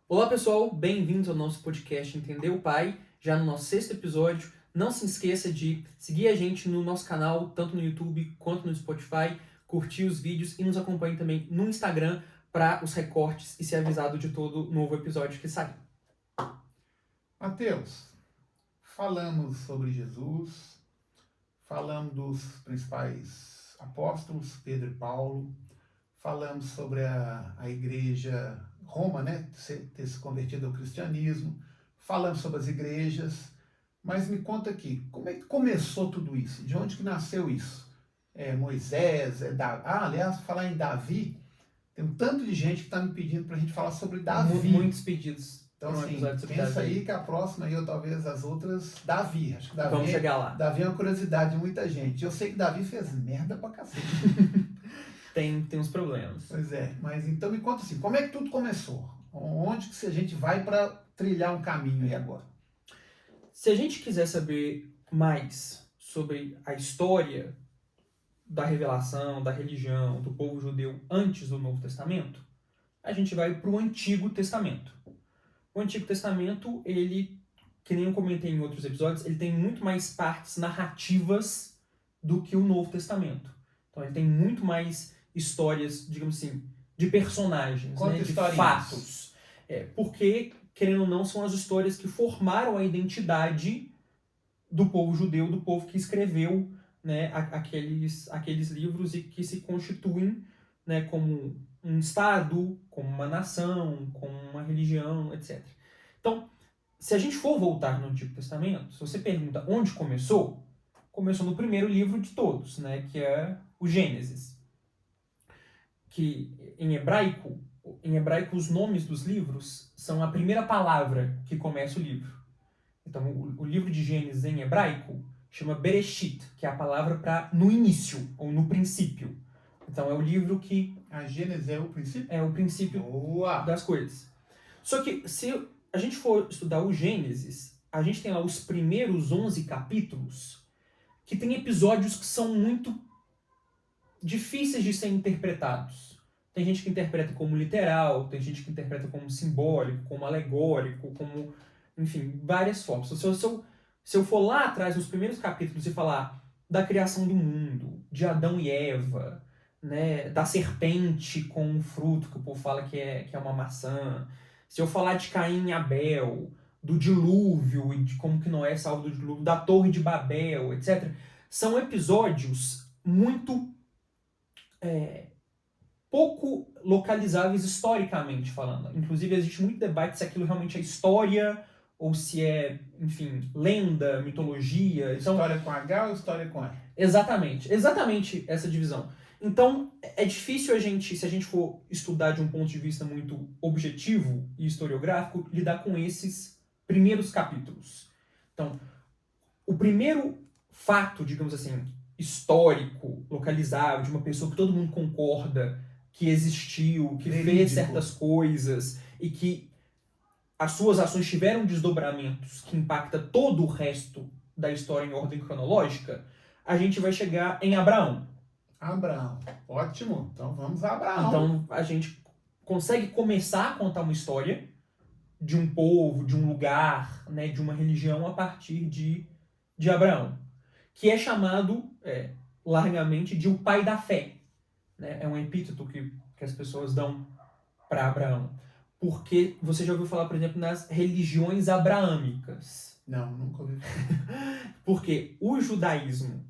Olá pessoal, bem-vindos ao nosso podcast Entender o Pai, já no nosso sexto episódio. Não se esqueça de seguir a gente no nosso canal, tanto no YouTube quanto no Spotify, curtir os vídeos e nos acompanhe também no Instagram para os recortes e ser avisado de todo novo episódio que sair. Mateus, falamos sobre Jesus, falamos dos principais apóstolos, Pedro e Paulo, falamos sobre a igreja Roma, né, ter se convertido ao cristianismo, falamos sobre as igrejas, mas me conta aqui, como é que começou tudo isso? De onde que nasceu isso? É Moisés, aliás, falar em Davi, tem um tanto de gente que está me pedindo para a gente falar sobre Davi. Muitos pedidos. Então, para um assim, episódio sobre pensa Davi. aí que a próxima, ou talvez as outras, Davi. Acho que Vamos chegar lá. Davi é uma curiosidade de muita gente. Eu sei que Davi fez merda pra cacete. Tem uns problemas. Pois é, mas então me conta assim, como é que tudo começou? Onde que a gente vai para trilhar um caminho aí agora? Se a gente quiser saber mais sobre a história da revelação, da religião, do povo judeu antes do Novo Testamento, a gente vai para o Antigo Testamento. O Antigo Testamento, ele, que nem eu comentei em outros episódios, ele tem muito mais partes narrativas do que o Novo Testamento. Então ele tem muito mais histórias, digamos assim, de personagens, né, de fatos. Porque, querendo ou não, são as histórias que formaram a identidade do povo judeu, do povo que escreveu, né, aqueles livros e que se constituem, né, como um Estado, como uma nação, como uma religião, etc. Então, se a gente for voltar no Antigo Testamento, se você pergunta onde começou, começou no primeiro livro de todos, né, que é o Gênesis. Que em hebraico os nomes dos livros são a primeira palavra que começa o livro. Então, o livro de Gênesis em hebraico chama Bereshit, que é a palavra para no início, ou no princípio. Então, é o livro que... A Gênesis é o princípio? É o princípio das coisas. Só que, se a gente for estudar o Gênesis, a gente tem lá os primeiros 11 capítulos, que tem episódios que são muito difíceis de serem interpretados. Tem gente que interpreta como literal, tem gente que interpreta como simbólico, como alegórico, como... Enfim, várias formas. Se eu for lá atrás, nos primeiros capítulos, e falar da criação do mundo, de Adão e Eva, né, da serpente com um fruto que o povo fala que é uma maçã, se eu falar de Caim e Abel, do dilúvio e de como que Noé salva do dilúvio, da Torre de Babel, etc., são episódios muito pouco localizáveis historicamente falando. Inclusive, existe muito debate se aquilo realmente é história ou se é, enfim, lenda, mitologia. Então, história com H ou história com R? Exatamente essa divisão. Então, é difícil se a gente for estudar de um ponto de vista muito objetivo e historiográfico, lidar com esses primeiros capítulos. Então, o primeiro fato, digamos assim, histórico, localizável, de uma pessoa que todo mundo concorda que existiu, que fez certas coisas e que as suas ações tiveram desdobramentos que impacta todo o resto da história em ordem cronológica, a gente vai chegar em Abraão. Abraão, ótimo. Então vamos a Abraão. Então a gente consegue começar a contar uma história de um povo, de um lugar, né, de uma religião a partir de Abraão, que é chamado largamente de o pai da fé. Né? É um epíteto que as pessoas dão para Abraão. Porque você já ouviu falar, por exemplo, nas religiões abraâmicas. Não, nunca ouvi falar. Porque o judaísmo,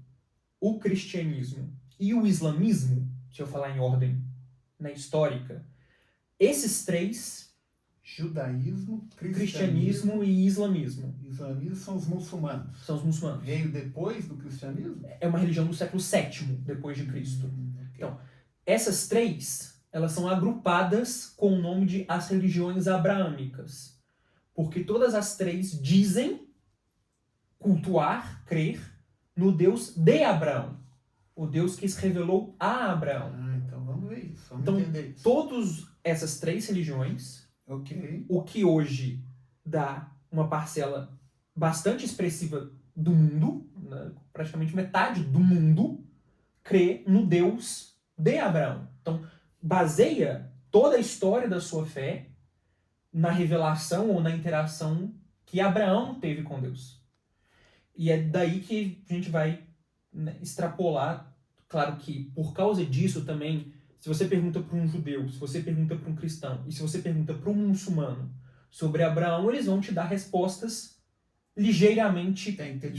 o cristianismo e o islamismo, se eu falar em ordem, né, histórica, esses três... Judaísmo, cristianismo e islamismo. Islamismo são os muçulmanos. São os muçulmanos. Veio depois do cristianismo? É uma religião do século VII depois de Cristo. Okay. Então, essas três, elas são agrupadas com o nome de as religiões abraâmicas. Porque todas as três dizem cultuar, crer no Deus de Abraão. O Deus que se revelou a Abraão. Então vamos ver isso, vamos entender isso. Todas essas três religiões, o que hoje dá uma parcela bastante expressiva do mundo, né, praticamente metade do mundo, crê no Deus de Abraão. Então, baseia toda a história da sua fé na revelação ou na interação que Abraão teve com Deus. E é daí que a gente vai, né, extrapolar. Claro que por causa disso também, se você pergunta para um judeu, se você pergunta para um cristão e se você pergunta para um muçulmano sobre Abraão, eles vão te dar respostas ligeiramente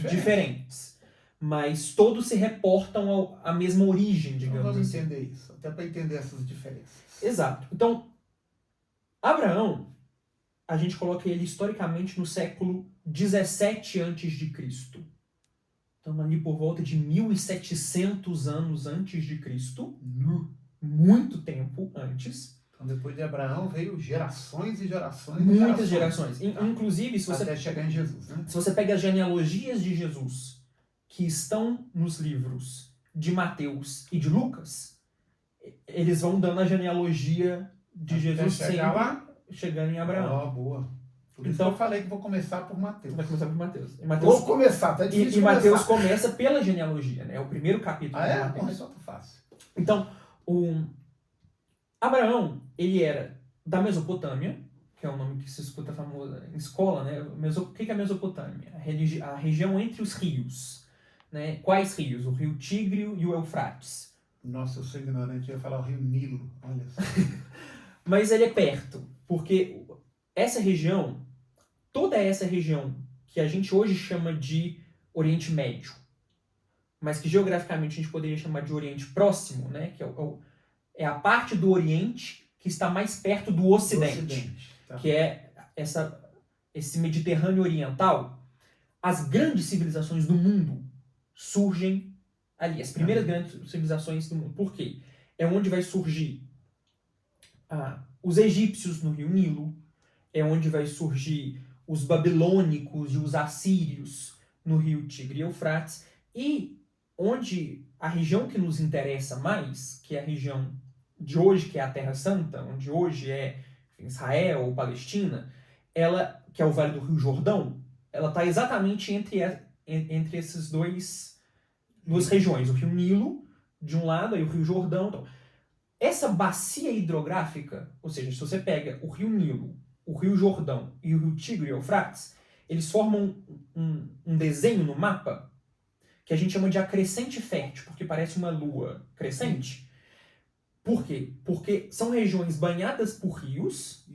diferentes. Mas todos se reportam à mesma origem, Então digamos vamos assim. entender isso, até para entender essas diferenças. Exato. Então, Abraão, a gente coloca ele historicamente no século 17 a.C. Estamos ali por volta de 1700 anos antes de Cristo. Muito tempo antes. Então depois de Abraão veio gerações e gerações. Muitas gerações. Tá. Inclusive, se até chegar em Jesus, né? se você pega as genealogias de Jesus que estão nos livros de Mateus e de Lucas, eles vão dando a genealogia de Até Jesus chegar sempre lá? chegando em Abraão. Boa. Por isso Então, que eu falei que vou começar por Mateus. Vai começar por Mateus. Vou começar, tá difícil E Mateus começa pela genealogia, né? É o primeiro capítulo de Mateus. Bom, então tá fácil. Então, Abraão, ele era da Mesopotâmia, que é um nome que se escuta famoso em escola, né? O que é a Mesopotâmia? A região entre os rios. Né? Quais rios? O rio Tigre e o Eufrates. Nossa, eu sou ignorante, eu ia falar o rio Nilo, olha só. Mas ele é perto, porque essa região, toda essa região que a gente hoje chama de Oriente Médio, mas que geograficamente a gente poderia chamar de Oriente Próximo, né? Que é a parte do Oriente que está mais perto do Ocidente. Tá. Que é esse Mediterrâneo Oriental. As grandes civilizações do mundo surgem ali, as primeiras grandes civilizações do mundo. Por quê? É onde vai surgir os egípcios no rio Nilo, é onde vai surgir os babilônicos e os assírios no rio Tigre e Eufrates, e onde a região que nos interessa mais, que é a região de hoje, que é a Terra Santa, onde hoje é Israel ou Palestina, ela, que é o Vale do Rio Jordão, ela está exatamente entre esses duas regiões, o rio Nilo de um lado e o rio Jordão. Então, essa bacia hidrográfica, ou seja, se você pega o rio Nilo, o rio Jordão e o rio Tigre e Eufrates, eles formam um desenho no mapa que a gente chama de acrescente fértil, porque parece uma lua crescente. Por quê? Porque são regiões banhadas por rios,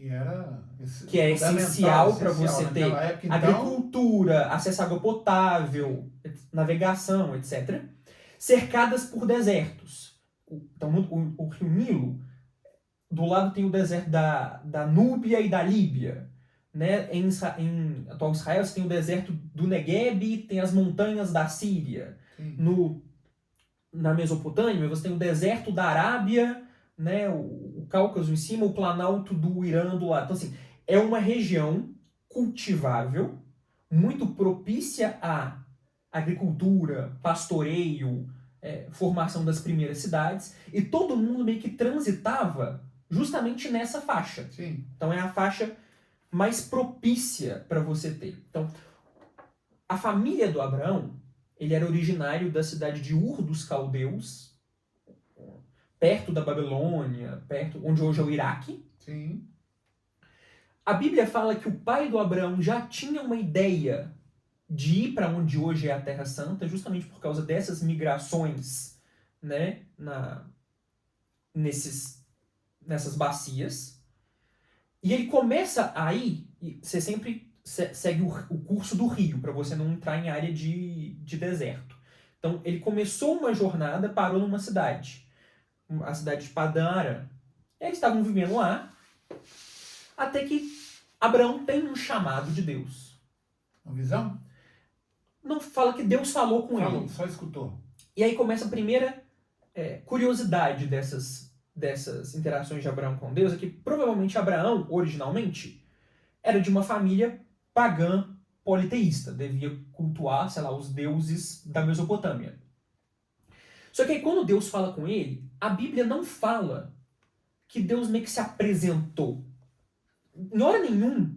que é essencial para você ter época, então, agricultura, acesso à água potável, navegação, etc. Cercadas por desertos. Então, o rio Nilo, do lado tem o deserto da Núbia e da Líbia. Né? Em atual Israel você tem o deserto do Negueb, tem as montanhas da Síria. Na Mesopotâmia você tem o deserto da Arábia, né? o Cáucaso em cima, o Planalto do Irã do lado. Então, assim, é uma região cultivável, muito propícia à agricultura, pastoreio, formação das primeiras cidades, e todo mundo meio que transitava justamente nessa faixa. Sim. Então é a faixa mais propícia para você ter. Então, a família do Abraão, ele era originário da cidade de Ur dos Caldeus, perto da Babilônia, perto onde hoje é o Iraque. Sim. A Bíblia fala que o pai do Abraão já tinha uma ideia de ir para onde hoje é a Terra Santa, justamente por causa dessas migrações, né, nessas bacias. E ele começa aí, e você sempre segue o curso do rio, para você não entrar em área de deserto. Então, ele começou uma jornada, parou numa cidade, a cidade de Padã Arã. Eles estavam vivendo lá, até que Abraão tem um chamado de Deus. Uma visão? Não fala que Deus falou com ele. Só escutou. E aí começa a primeira curiosidade dessas interações de Abraão com Deus, é que provavelmente Abraão, originalmente, era de uma família pagã politeísta, devia cultuar, sei lá, os deuses da Mesopotâmia. Só que aí quando Deus fala com ele, a Bíblia não fala que Deus meio que se apresentou. Em hora nenhuma,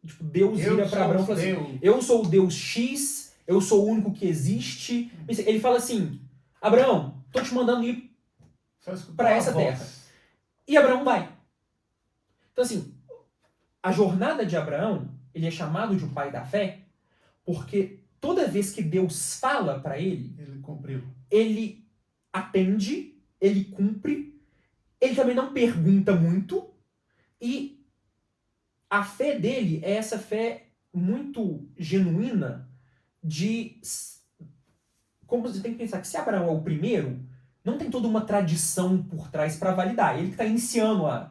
tipo, Deus vira para Abraão e fala assim, eu sou o Deus X, eu sou o único que existe. Ele fala assim, Abraão, tô te mandando ir para essa terra. E Abraão vai. Então assim, a jornada de Abraão, ele é chamado de o pai da fé, porque toda vez que Deus fala para Ele cumpriu. ele atende, ele cumpre, ele também não pergunta muito, e a fé dele é essa fé muito genuína de... Como você tem que pensar que se Abraão é o primeiro, não tem toda uma tradição por trás para validar. Ele que está iniciando a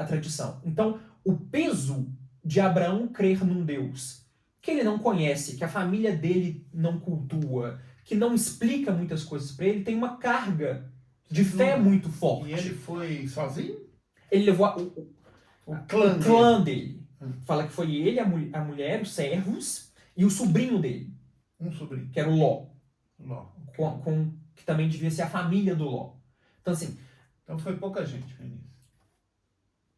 tradição. Então, o peso de Abraão crer num Deus que ele não conhece, que a família dele não cultua, que não explica muitas coisas para ele, tem uma carga de fé muito forte. E ele foi sozinho? Ele levou O o clã clã dele. Hum. Fala que foi ele, a mulher, os servos e o sobrinho dele, Um sobrinho. que era o Ló. Ló. Que também devia ser a família do Ló. Então, assim, Então foi pouca gente no início.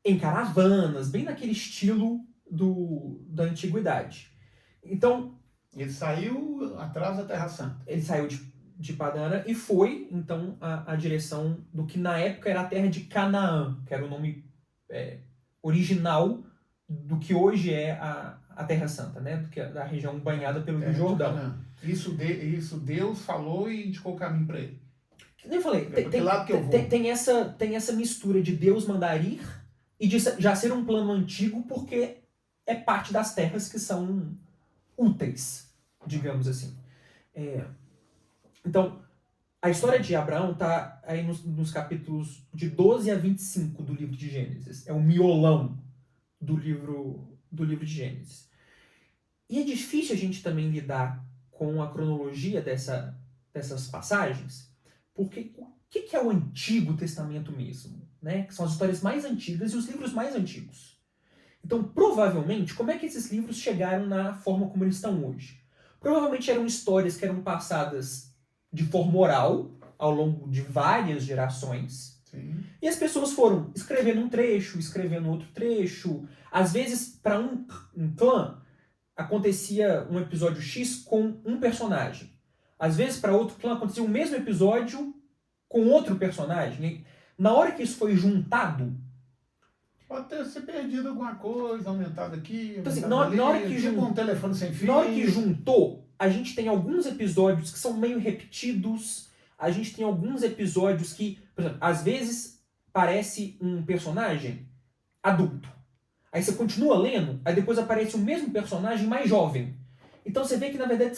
em caravanas, bem naquele estilo da antiguidade. Então, Ele saiu atrás da Terra Santa. ele saiu de Padã e foi, então, a direção do que na época era a terra de Canaã, que era o nome original do que hoje é a Terra Santa, né? Da região banhada pelo Rio Jordão. Isso Deus falou e indicou o caminho para ele. Nem eu falei, tem tem essa mistura de Deus mandar ir e de já ser um plano antigo, porque é parte das terras que são úteis, digamos assim. Então, a história de Abraão está aí nos capítulos de 12 a 25 do livro de Gênesis. É o miolão do livro de Gênesis. E é difícil a gente também lidar com a cronologia dessas passagens, porque o que é o Antigo Testamento mesmo? Né? Que são as histórias mais antigas e os livros mais antigos. Então, provavelmente, como é que esses livros chegaram na forma como eles estão hoje? Provavelmente eram histórias que eram passadas de forma oral, ao longo de várias gerações. Sim. E as pessoas foram escrevendo um trecho, escrevendo outro trecho. Às vezes, para um clã, acontecia um episódio X com um personagem. Às vezes, para outro clã, acontecia o mesmo episódio com outro personagem. Na hora que isso foi juntado... Pode ter se perdido alguma coisa, aumentado aqui, Então, assim, aumentado na hora que tipo um telefone sem fio. Na hora que juntou, a gente tem alguns episódios que são meio repetidos. A gente tem alguns episódios que, por exemplo, às vezes parece um personagem adulto. Aí você continua lendo, aí depois aparece o mesmo personagem mais jovem. Então você vê que, na verdade,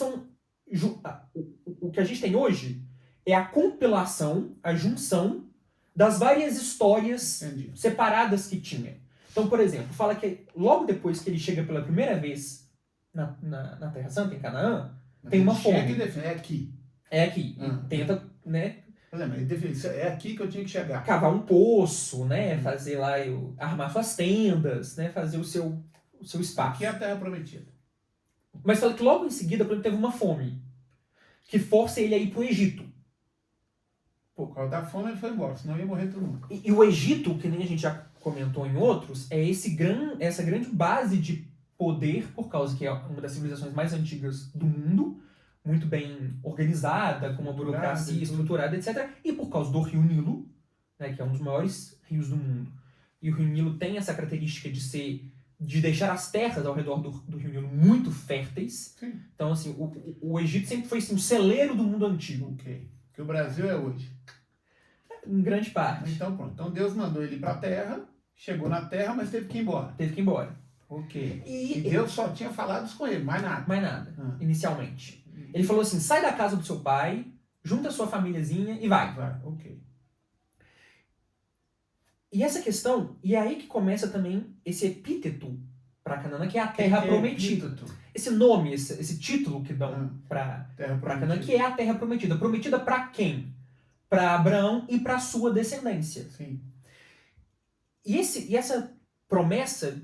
o que a gente tem hoje é a compilação, a junção das várias histórias separadas que tinha. Então, por exemplo, fala que logo depois que ele chega pela primeira vez na Terra Santa, em Canaã, tem uma fome. É aqui. É aqui. E tenta, né? Ele define, é aqui que eu tinha que chegar. Cavar um poço, né? Fazer lá, armar suas tendas, né? Fazer o seu espaço. Aqui é a Terra Prometida. Mas fala que logo em seguida, por exemplo, teve uma fome que força ele a ir pro Egito. Por causa da fome ele foi embora, senão ia morrer todo mundo. E o Egito, que nem a gente já comentou em outros, é essa grande base de poder, por causa que é uma das civilizações mais antigas do mundo, muito bem organizada, com uma burocracia estruturada, etc. E por causa do Rio Nilo, né, que é um dos maiores rios do mundo. E o Rio Nilo tem essa característica de deixar as terras ao redor do Rio Nilo muito férteis. Sim. Então, assim, o Egito sempre foi assim, o celeiro do mundo antigo. Ok. Que o Brasil é hoje. Em grande parte. Então, pronto. Então, Deus mandou ele para a Terra, chegou na Terra, mas teve que ir embora. Teve que ir embora. Ok. E Deus só tinha falado isso com ele, mais nada. Mais nada, inicialmente. Ele falou assim, sai da casa do seu pai, junta a sua famíliazinha e vai. Vai, ok. E essa questão, e é aí que começa também esse epíteto para Canaã, que é a Terra Prometida. Epíteto. Esse nome, esse título que dão para Canaã, que é a Terra Prometida. Prometida para quem? Para Abraão e para sua descendência. Sim. E essa promessa,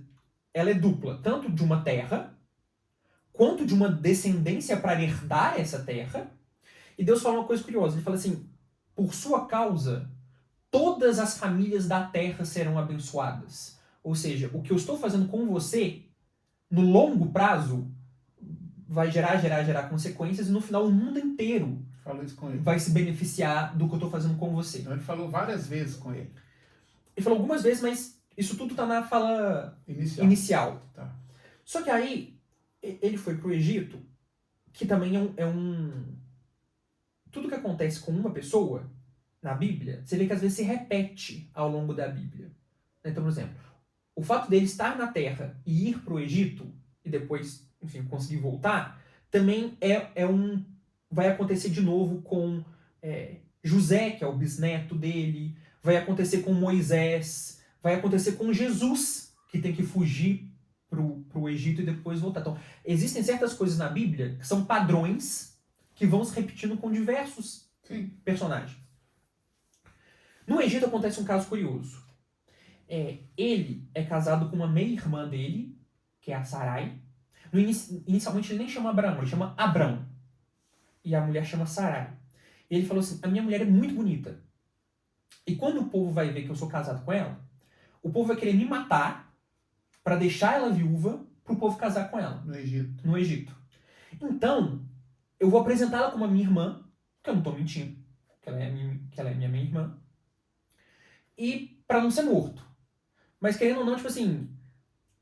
ela é dupla, tanto de uma terra, quanto de uma descendência para herdar essa terra. E Deus fala uma coisa curiosa, ele fala assim, por sua causa, todas as famílias da terra serão abençoadas. Ou seja, o que eu estou fazendo com você, no longo prazo, vai gerar consequências, e no final o mundo inteiro Falou isso com ele. vai se beneficiar do que eu estou fazendo com você. Então ele falou várias vezes com ele. Ele falou algumas vezes, mas Isso tudo tá na fala Inicial. Tá. Só que aí, ele foi pro Egito, que também tudo que acontece com uma pessoa na Bíblia, você vê que às vezes se repete ao longo da Bíblia. Então, por exemplo, o fato dele estar na Terra e ir pro Egito, e depois, enfim, conseguir voltar, também vai acontecer de novo com José, que é o bisneto dele, vai acontecer com Moisés, vai acontecer com Jesus, que tem que fugir pro Egito e depois voltar. Então, existem certas coisas na Bíblia que são padrões que vão se repetindo com diversos personagens. No Egito acontece um caso curioso. Ele é casado com uma meia-irmã dele, que é a Sarai. Inicialmente ele nem chama Abraão, ele chama Abrão. E a mulher chama Sarai. E ele falou assim, a minha mulher é muito bonita. E quando o povo vai ver que eu sou casado com ela, o povo vai querer me matar para deixar ela viúva pro povo casar com ela. No Egito. Então, eu vou apresentá-la como a minha irmã, que eu não tô mentindo, que ela é minha meia-irmã, e para não ser morto. Mas querendo ou não, tipo assim,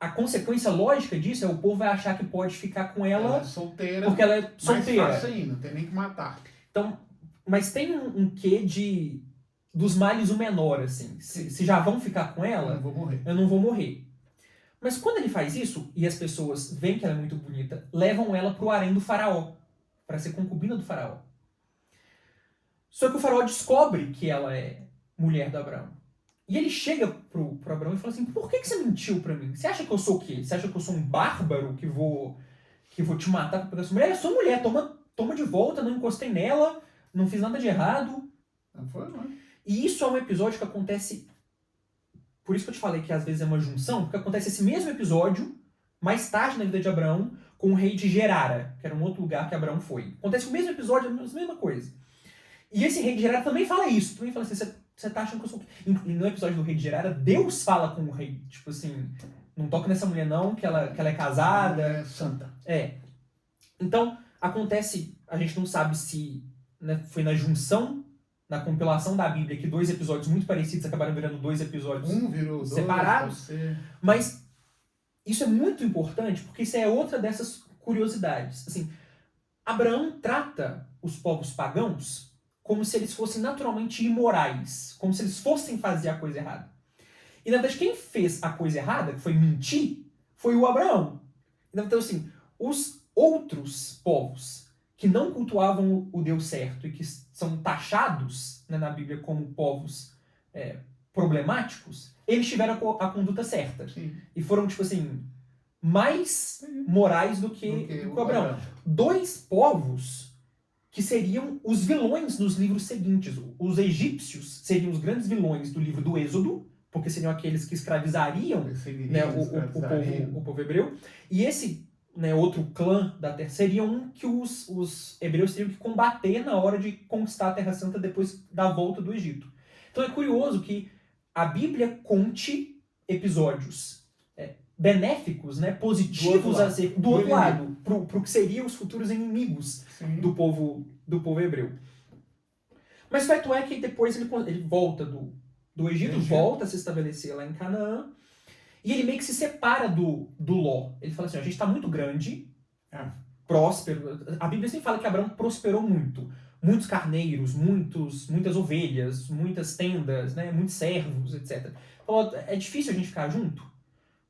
a consequência lógica disso é o povo vai achar que pode ficar com ela, solteira, porque ela é solteira. Mais fácil ainda, não tem nem que matar. Então, mas tem um quê dos males o menor, assim. Se já vão ficar com ela, eu não vou morrer. Mas quando ele faz isso, e as pessoas veem que ela é muito bonita, levam ela pro harém do faraó, para ser concubina do faraó. Só que o faraó descobre que ela é mulher do Abraão. E ele chega pro Abraão e fala assim, por que você mentiu pra mim? Você acha que eu sou o quê? Você acha que eu sou um bárbaro que vou te matar pra pegar sua mulher? É sua mulher, toma de volta, não encostei nela, não fiz nada de errado. Não foi, não. E isso é um episódio que acontece... Por isso que eu te falei que às vezes é uma junção, porque acontece esse mesmo episódio, mais tarde na vida de Abraão, com o rei de Gerara, que era um outro lugar que Abraão foi. Acontece o mesmo episódio, a mesma coisa. E esse rei de Gerara também fala isso. Também fala assim, você tá achando que eu sou... E no episódio do rei de Gerara, Deus fala com o rei. Tipo assim, não toca nessa mulher não, que ela é casada. É santa. Então, acontece, a gente não sabe se foi na junção, na compilação da Bíblia, que 2 episódios muito parecidos acabaram virando 2 episódios virou separados. Mas isso é muito importante, porque isso é outra dessas curiosidades. Assim, Abraão trata os povos pagãos como se eles fossem naturalmente imorais, como se eles fossem fazer a coisa errada. E na verdade quem fez a coisa errada, que foi mentir, foi o Abraão. Então assim, os outros povos que não cultuavam o Deus certo e que são taxados na Bíblia como povos problemáticos, eles tiveram a conduta certa. Sim. E foram, tipo assim, mais morais do que o Abraão. 2 povos que seriam os vilões nos livros seguintes. Os egípcios seriam os grandes vilões do livro do Êxodo, porque seriam aqueles que escravizariam o povo hebreu. E esse outro clã da terra seria um que os hebreus teriam que combater na hora de conquistar a Terra Santa depois da volta do Egito. Então é curioso que a Bíblia conte episódios benéficos, positivos do outro lado, pro que seriam os futuros inimigos do povo hebreu. Mas fato é que depois ele volta do Egito, volta a se estabelecer lá em Canaã, e ele meio que se separa do Ló. Ele fala assim, a gente está muito grande, próspero. A Bíblia sempre fala que Abraão prosperou muito. Muitos carneiros, muitas ovelhas, muitas tendas, muitos servos, etc. Então, é difícil a gente ficar junto,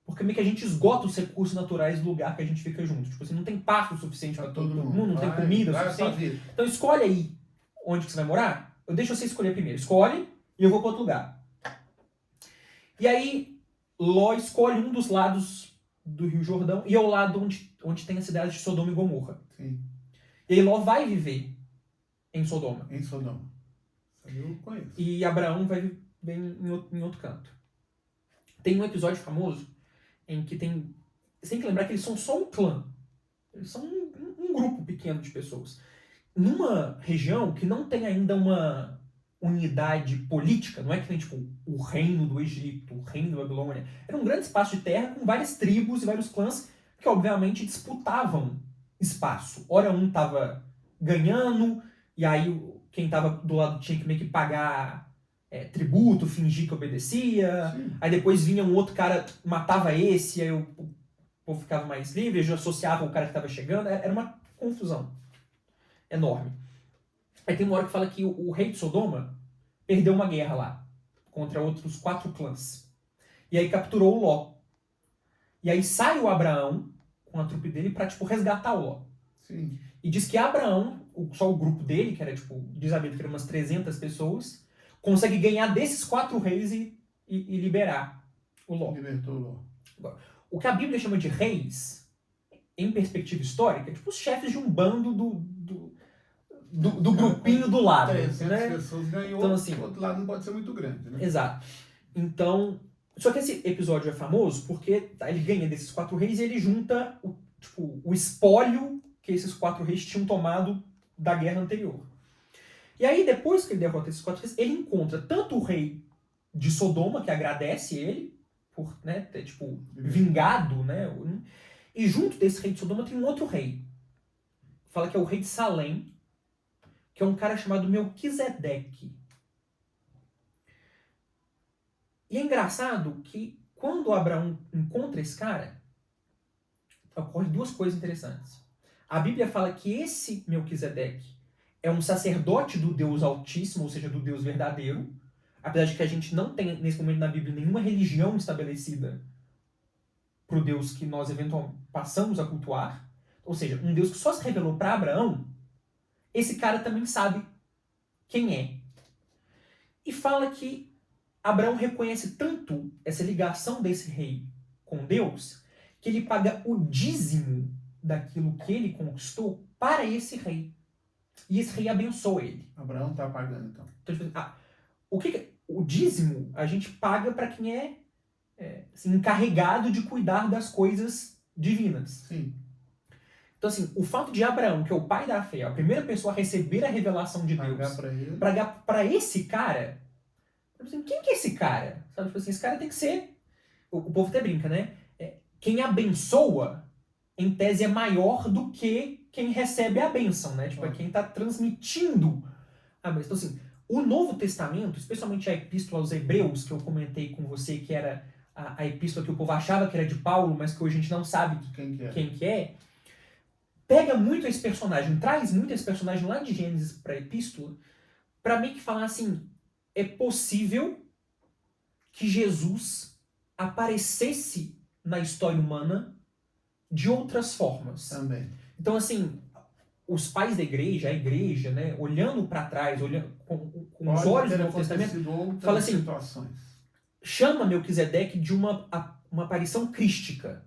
porque meio que a gente esgota os recursos naturais do lugar que a gente fica junto. Tipo assim, não tem pasto suficiente para todo mundo, não tem comida suficiente. Então escolhe aí onde que você vai morar. Eu deixo você escolher primeiro. Escolhe e eu vou para outro lugar. E aí, Ló escolhe um dos lados do Rio Jordão e é o lado onde tem a cidade de Sodoma e Gomorra. Sim. E aí Ló vai viver em Sodoma. Eu conheço. E Abraão vai viver em outro canto. Tem um episódio famoso em que você tem que lembrar que eles são só um clã. Eles são um grupo pequeno de pessoas. Numa região que não tem ainda uma unidade política, não é que tem tipo o reino do Egito, o reino da Babilônia. Era um grande espaço de terra com várias tribos e vários clãs que obviamente disputavam espaço. Ora um estava ganhando, e aí quem estava do lado tinha que meio que pagar tributo, fingir que obedecia. Sim. Aí depois vinha um outro cara, matava esse, aí o povo ficava mais livre, já associava o cara que estava chegando. Era uma confusão enorme. Aí tem uma hora que fala que o rei de Sodoma perdeu uma guerra lá contra outros 4 clãs. E aí capturou o Ló. E aí sai o Abraão com a trupe dele pra, resgatar o Ló. Sim. E diz que Abraão, só o grupo dele, que era, diz a Bíblia que era umas 300 pessoas, consegue ganhar desses 4 reis e liberar o Ló. Libertou o Ló. Agora, o que a Bíblia chama de reis, em perspectiva histórica, é tipo os chefes de um bando do grupinho do lado. 300 né? pessoas ganhou, Então, assim, o outro lado não pode ser muito grande, né? Exato. Então, só que esse episódio é famoso porque ele ganha desses 4 reis e ele junta o espólio que esses 4 reis tinham tomado da guerra anterior. E aí, depois que ele derrota esses 4 reis, ele encontra tanto o rei de Sodoma, que agradece ele por ter, vingado, né? E junto desse rei de Sodoma tem um outro rei. Fala que é o rei de Salém, que é um cara chamado Melquisedeque. E é engraçado que quando Abraão encontra esse cara, ocorrem 2 coisas interessantes. A Bíblia fala que esse Melquisedeque é um sacerdote do Deus Altíssimo, ou seja, do Deus verdadeiro, apesar de que a gente não tem, nesse momento na Bíblia, nenhuma religião estabelecida para o Deus que nós eventualmente passamos a cultuar, ou seja, um Deus que só se revelou para Abraão. Esse cara também sabe quem é. E fala que Abraão reconhece tanto essa ligação desse rei com Deus, que ele paga o dízimo daquilo que ele conquistou para esse rei. E esse rei abençoa ele. Abraão está pagando, então. O dízimo a gente paga para quem é assim, encarregado de cuidar das coisas divinas. Sim. Então, assim, o fato de Abraão, que é o pai da fé, a primeira pessoa a receber a revelação de Deus, pagar para esse cara, quem que é esse cara? Sabe, esse cara tem que ser... O povo até brinca, né? Quem abençoa, em tese, é maior do que quem recebe a bênção, né? É quem está transmitindo a bênção. Então, assim, o Novo Testamento, especialmente a Epístola aos Hebreus, que eu comentei com você, que era a epístola que o povo achava que era de Paulo, mas que hoje a gente não sabe quem que é, pega muito esse personagem, traz muito esse personagem lá de Gênesis para a Epístola, para meio que falar assim, é possível que Jesus aparecesse na história humana de outras formas. Também. Então, assim, os pais da igreja, a igreja, né, olhando para trás, olhando com os olhos do Novo Testamento, fala assim, chama Melquisedeque de uma aparição crística.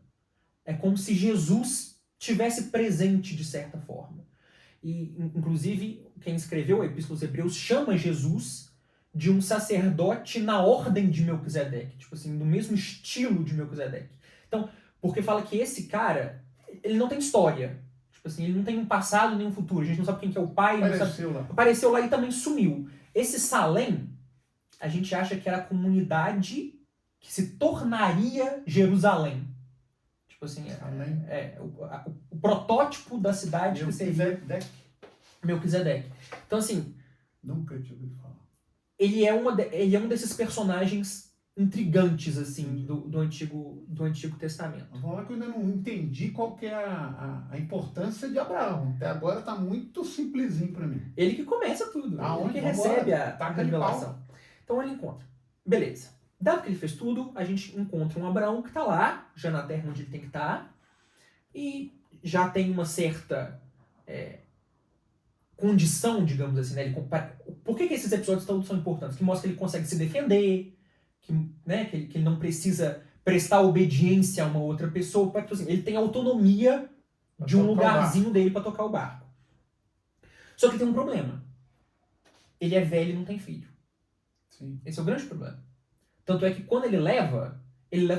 É como se Jesus tivesse presente de certa forma. E, inclusive, quem escreveu a Epístola aos Hebreus chama Jesus de um sacerdote na ordem de Melquisedeque, no mesmo estilo de Melquisedeque. Então, porque fala que esse cara, ele não tem história. Ele não tem um passado nem um futuro. A gente não sabe quem que é o pai. Apareceu lá e também sumiu. Esse Salém, a gente acha que era a comunidade que se tornaria Jerusalém. O protótipo da cidade que seria Melquisedeque. Então, assim... Nunca tinha ouvido falar. Ele é um desses personagens intrigantes, assim, do Antigo Testamento. Vamos falar que eu ainda não entendi qual que é a importância de Abraão. Até agora tá muito simplesinho para mim. Ele que começa tudo. Ele que recebe a revelação. Então ele encontra. Beleza. Dado que ele fez tudo, a gente encontra um Abraão que está lá, já na terra onde ele tem que estar, e já tem uma certa condição, digamos assim, né? Por que esses episódios são importantes? Que mostra que ele consegue se defender, que ele não precisa prestar obediência a uma outra pessoa, ele tem autonomia de um lugarzinho dele para tocar o barco. Só que tem um problema. Ele é velho e não tem filho. Sim. Esse é o grande problema. Tanto é que quando ele leva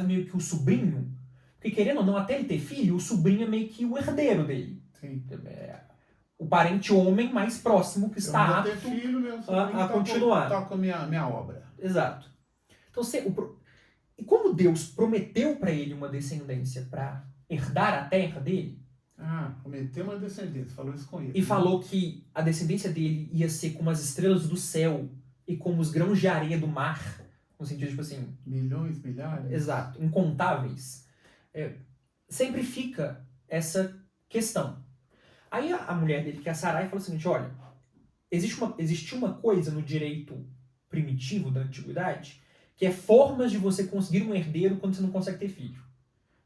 meio que o sobrinho, porque querendo ou não, até ele ter filho, o sobrinho é meio que o herdeiro dele. Sim. O parente homem mais próximo que está apto a continuar. Toca minha obra. Exato. Então, e como Deus prometeu para ele uma descendência para herdar a terra dele... prometeu uma descendência, falou isso com ele. E falou que a descendência dele ia ser como as estrelas do céu, e como os grãos de areia do mar, no sentido, tipo assim, Milhões, milhares. exato, incontáveis, sempre fica essa questão. Aí a mulher dele, que é a Sarai, falou o seguinte, olha, existe uma coisa no direito primitivo da antiguidade, que é formas de você conseguir um herdeiro quando você não consegue ter filho.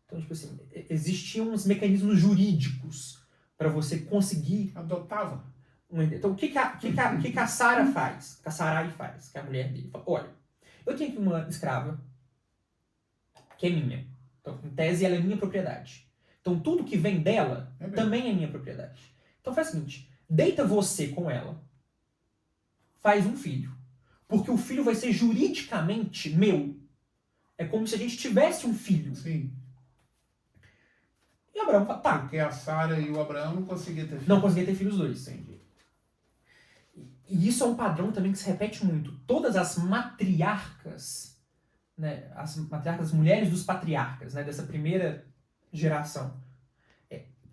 Então, tipo assim, existiam uns mecanismos jurídicos para você conseguir Adotava. um herdeiro. Então, o que a Sara faz? Que a Sarai faz, que é a mulher dele. Fala, olha, eu tenho aqui uma escrava que é minha. Então, em tese, ela é minha propriedade. Então, tudo que vem dela também é minha propriedade. Então, faz o seguinte, deita você com ela, faz um filho. Porque o filho vai ser juridicamente meu. É como se a gente tivesse um filho. Sim. E Abraão fala, tá. Porque a Sara e o Abraão não conseguiam ter filhos. Não conseguia ter filhos dois. Entendi. E isso é um padrão também que se repete muito. Todas as matriarcas, né, as mulheres dos patriarcas, né, dessa primeira geração,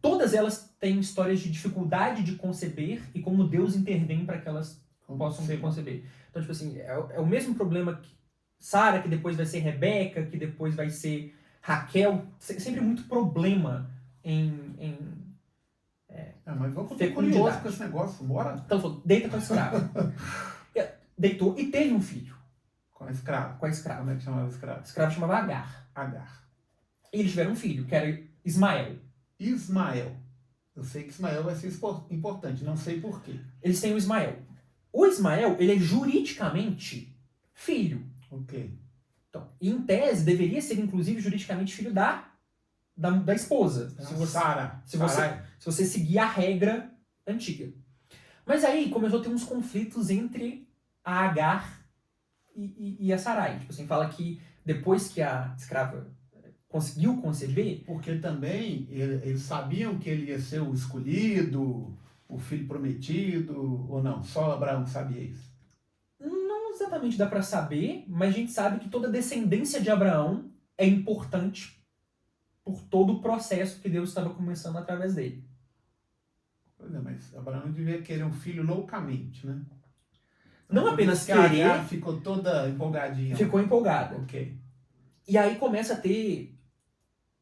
todas elas têm histórias de dificuldade de conceber e como Deus intervém para que elas possam conceber. Então, tipo assim, é o mesmo problema que Sara, que depois vai ser Rebeca, que depois vai ser Raquel. Sempre muito problema mas vamos ficar curioso com esse negócio, bora? Então, falou, deita com a escrava. Deitou e teve um filho. Com a escrava. Com a escrava. Como é que chamava a escrava? A escrava chamava Agar. Agar. E eles tiveram um filho, que era Ismael. Ismael. Eu sei que Ismael vai ser importante, não sei por quê. Eles têm o Ismael. O Ismael, ele é juridicamente filho. Ok. Então, em tese, deveria ser, inclusive, juridicamente filho da esposa. Se você seguir a regra antiga. Mas aí começou a ter uns conflitos entre a Agar e a Sarai. Tipo assim, fala que depois que a escrava conseguiu conceber... Porque também eles sabiam que ele ia ser o escolhido, o filho prometido, ou não? Só Abraão sabia isso? Não exatamente dá para saber, mas a gente sabe que toda a descendência de Abraão é importante por todo o processo que Deus estava começando através dele. Pois é, mas Abraão devia querer um filho loucamente, né? Não apenas querer... A Agar ficou toda empolgadinha. Ficou empolgada. Ok. E aí começa a ter...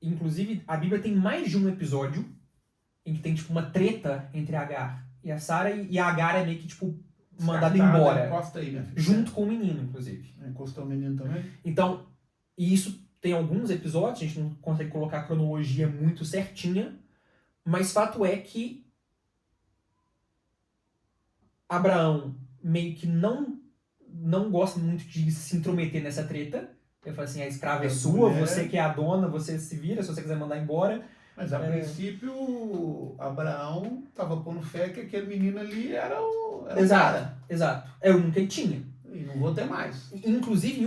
Inclusive, a Bíblia tem mais de um episódio em que tem, tipo, uma treta entre a Agar e a Sara, e a Agar é meio que, tipo, mandada embora. Encosta aí, minha filha. Junto com o menino, inclusive. Encostou o menino também? Então, e isso tem alguns episódios, a gente não consegue colocar a cronologia muito certinha, mas fato é que Abraão meio que não gosta muito de se intrometer nessa treta. Ele fala assim, a escrava é sua, você que é a dona, você se vira, se você quiser mandar embora. Mas a princípio, Abraão estava pondo fé que aquele menino ali era o cara. Exato. É o único que ele tinha. E não vou ter mais. Inclusive,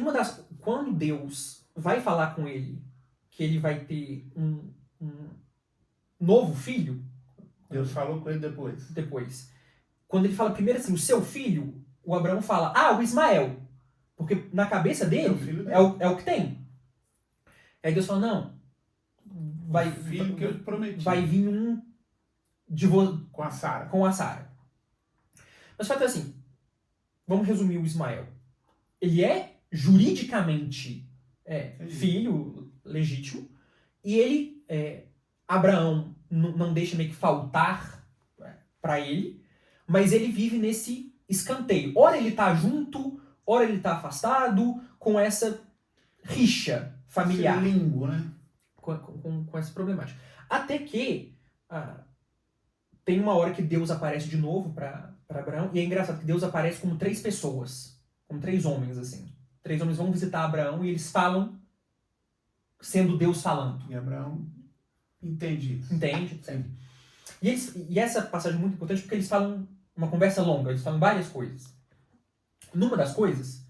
quando Deus vai falar com ele que ele vai ter um novo filho... Deus falou com ele Depois. Quando ele fala primeiro assim, o seu filho, o Abraão fala, o Ismael. Porque na cabeça dele é o que tem. Aí Deus fala, não, filho que eu te prometi. Vai vir um com a Sara. Mas o fato é assim, vamos resumir o Ismael. Ele é juridicamente filho legítimo, e ele, Abraão, não deixa meio que faltar para ele, mas ele vive nesse escanteio. Ora ele tá junto, ora ele tá afastado, com essa rixa familiar. Esse limbo, né? Com essa problemática. Até que tem uma hora que Deus aparece de novo para Abraão, e é engraçado que Deus aparece como 3 pessoas, como 3 homens, assim. 3 homens vão visitar Abraão e eles falam sendo Deus falando. E Abraão entende isso. Entende? E essa passagem é muito importante porque eles falam uma conversa longa, eles falam várias coisas. Numa das coisas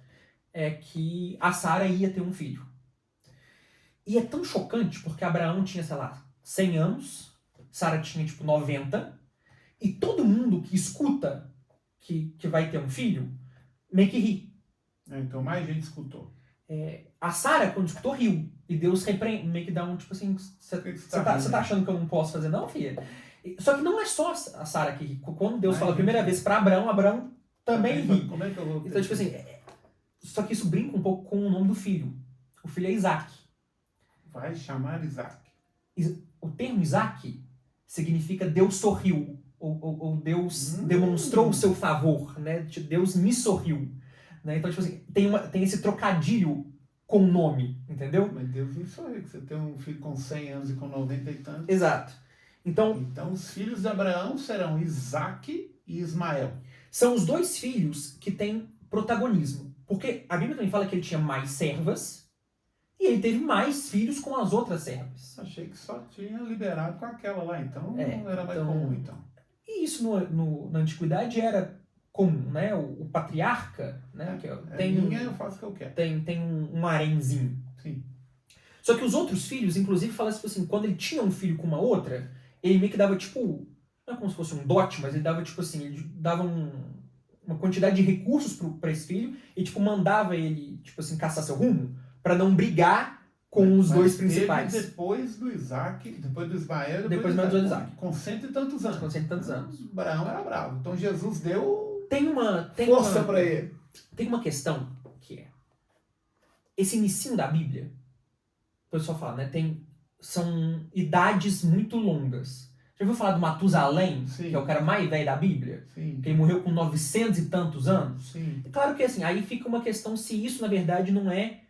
é que a Sara ia ter um filho. E é tão chocante porque Abraão tinha, sei lá, 100 anos, Sara tinha, tipo, 90, e todo mundo que escuta que vai ter um filho, meio que ri. Então mais gente escutou. A Sara, quando escutou, riu. E Deus repreende, meio que dá um, tipo assim, você tá achando que eu não posso fazer não, filha? Só que não é só a Sara que ri. Quando Deus fala a primeira vez para Abraão também ri. Como é que eu vou... Então, tipo assim, só que isso brinca um pouco com o nome do filho. O filho é Isaac. Vai chamar Isaac. O termo Isaac significa Deus sorriu, ou Deus demonstrou o seu favor, né? Deus me sorriu. Né? Então, tipo assim, tem esse trocadilho com o nome, entendeu? Mas Deus me sorriu, que você tem um filho com 100 anos e com 90 e tantos. Exato. Então, os filhos de Abraão serão Isaac e Ismael. São os dois filhos que têm protagonismo. Porque a Bíblia também fala que ele tinha mais servas e ele teve mais filhos com as outras servas. Achei que só tinha liberado com aquela lá, então não era mais então, comum, então. E isso na antiguidade era comum, né? O patriarca, né? Eu faço o que eu quero. Tem um harenzinho. Sim. Só que os outros filhos, inclusive, falam assim, quando ele tinha um filho com uma outra, ele meio que dava, tipo, não é como se fosse um dote, mas ele dava, tipo assim, ele dava uma quantidade de recursos pra esse filho e, tipo, mandava ele, tipo assim, caçar seu rumo pra não brigar com os dois principais. Depois do Isaac, depois do Ismael, depois do Isaac. Com 100 e tantos anos. Com 100 e tantos anos. Abraão era bravo. Então Jesus deu força pra ele. Tem uma questão que é esse inicinho da Bíblia, o pessoal fala, né? São idades muito longas. Já ouviu falar do Matusalém, Sim. que é o cara mais velho da Bíblia? Sim. Que ele morreu com 900 e tantos anos? Sim. Claro que assim, aí fica uma questão se isso, na verdade, não é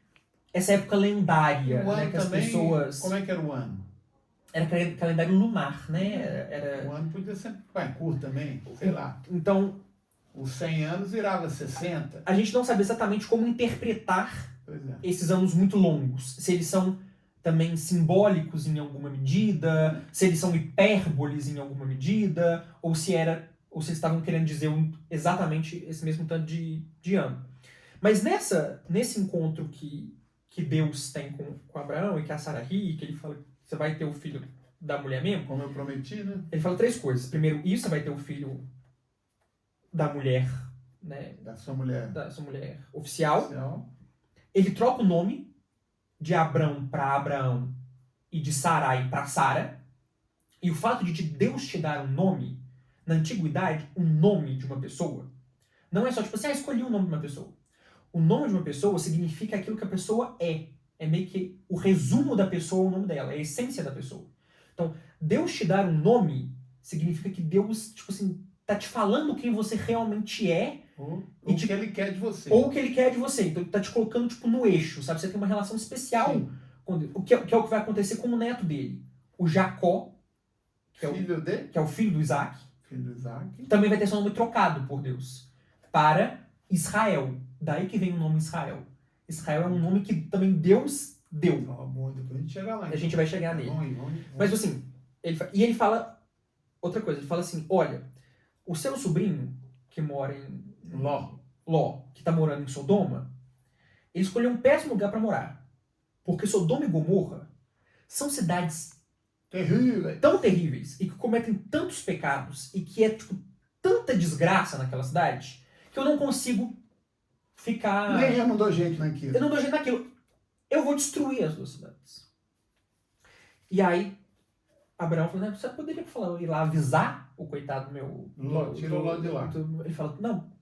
essa época lendária, né? Que as pessoas... Como é que era o ano? Era calendário lunar, né? O ano podia ser curto também, sei lá. Então... Os 100 anos virava 60. A gente não sabe exatamente como interpretar esses anos muito longos. Se eles são também simbólicos em alguma medida, se eles são hipérboles em alguma medida, ou se eles estavam querendo dizer exatamente esse mesmo tanto de ano. Mas nesse encontro que Deus tem com Abraão e que a Sara ri, que ele fala que você vai ter o filho da mulher mesmo. Como eu prometi, né? Ele fala 3 coisas. Primeiro, você vai ter o filho da mulher, né? Da sua mulher oficial. Ele troca o nome de Abrão para Abraão e de Sarai para Sara. E o fato de Deus te dar um nome, na antiguidade, um nome de uma pessoa, não é só tipo assim, escolhi o nome de uma pessoa. O nome de uma pessoa significa aquilo que a pessoa é. É meio que o resumo da pessoa, o nome dela, é a essência da pessoa. Então, Deus te dar um nome significa que Deus, tipo assim, tá te falando quem você realmente é. Ou o que ele quer de você. Ou o que ele quer de você. Então, ele tá te colocando, tipo, no eixo, sabe? Você tem uma relação especial com Deus. Que é o que vai acontecer com o neto dele. O Jacó, que é o filho do Isaac. Também vai ter seu nome trocado por Deus. Para Israel. Daí que vem o nome Israel. Israel é um nome que também Deus deu. Depois a gente chega lá. A gente vai chegar nele. Vamos. Mas assim, ele fala outra coisa. Ele fala assim, olha, o seu sobrinho que mora em Ló, que tá morando em Sodoma, ele escolheu um péssimo lugar para morar. Porque Sodoma e Gomorra são cidades tão terríveis e que cometem tantos pecados e que é tipo, tanta desgraça naquela cidade que eu não consigo ficar... Nem eu não dou jeito naquilo. Eu não dou jeito naquilo. Eu vou destruir as 2 cidades. E aí, Abraão falou, né, você poderia ir lá avisar o coitado do meu... Tira o Ló de lá. Ele fala, não.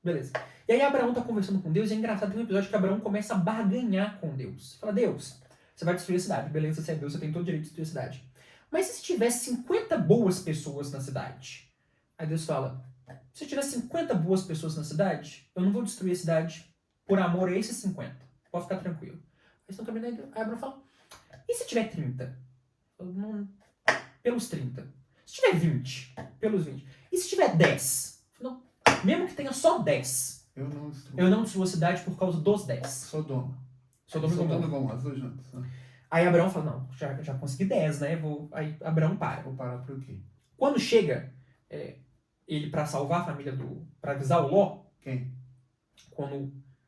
Beleza. E aí Abraão tá conversando com Deus e é engraçado, tem um episódio que Abraão começa a barganhar com Deus. Fala, Deus, você vai destruir a cidade. Beleza, você é Deus, você tem todo o direito de destruir a cidade. Mas se tivesse 50 boas pessoas na cidade? Aí Deus fala, se tiver 50 boas pessoas na cidade, eu não vou destruir a cidade por amor a esses 50. Pode ficar tranquilo. Eles estão caminhando, aí Abraão fala, e se tiver 30? Pelos 30. Se tiver 20, pelos 20. E se tiver 10? Não. Mesmo que tenha só 10, eu não destruo a cidade por causa dos 10. Sodoma e Gomorra, as 2 juntas. Aí Abraão fala, não, já consegui 10, né? Aí Abraão para. Vou parar por quê? Quando chega ele para salvar a família para avisar o Ló. Quem?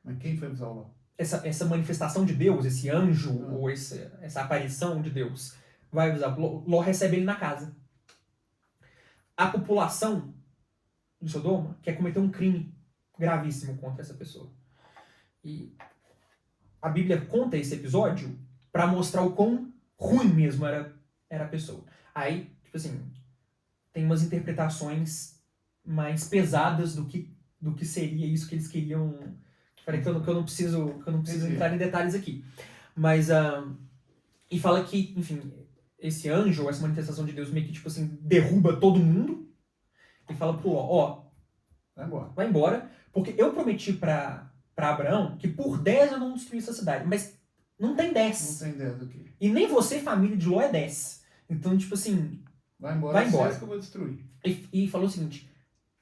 Mas quem foi avisar o Ló? Essa manifestação de Deus, esse anjo, ou essa aparição de Deus, vai avisar. Ló recebe ele na casa. A população de Sodoma quer cometer um crime gravíssimo contra essa pessoa. E a Bíblia conta esse episódio para mostrar o quão ruim mesmo era a pessoa. Aí, tipo assim, tem umas interpretações mais pesadas do que do que seria isso que eles queriam. Peraí, que eu não preciso entrar em detalhes aqui. Mas, e fala que, enfim, esse anjo, essa manifestação de Deus meio que, tipo assim, derruba todo mundo. E fala pro Ló, vai embora, porque eu prometi pra Abraão que por 10 eu não destruí essa cidade. Mas não tem 10. Não tem 10 do quê? E nem você, família de Ló, é 10. Então, tipo assim, vai embora. Que eu vou destruir. E falou o seguinte,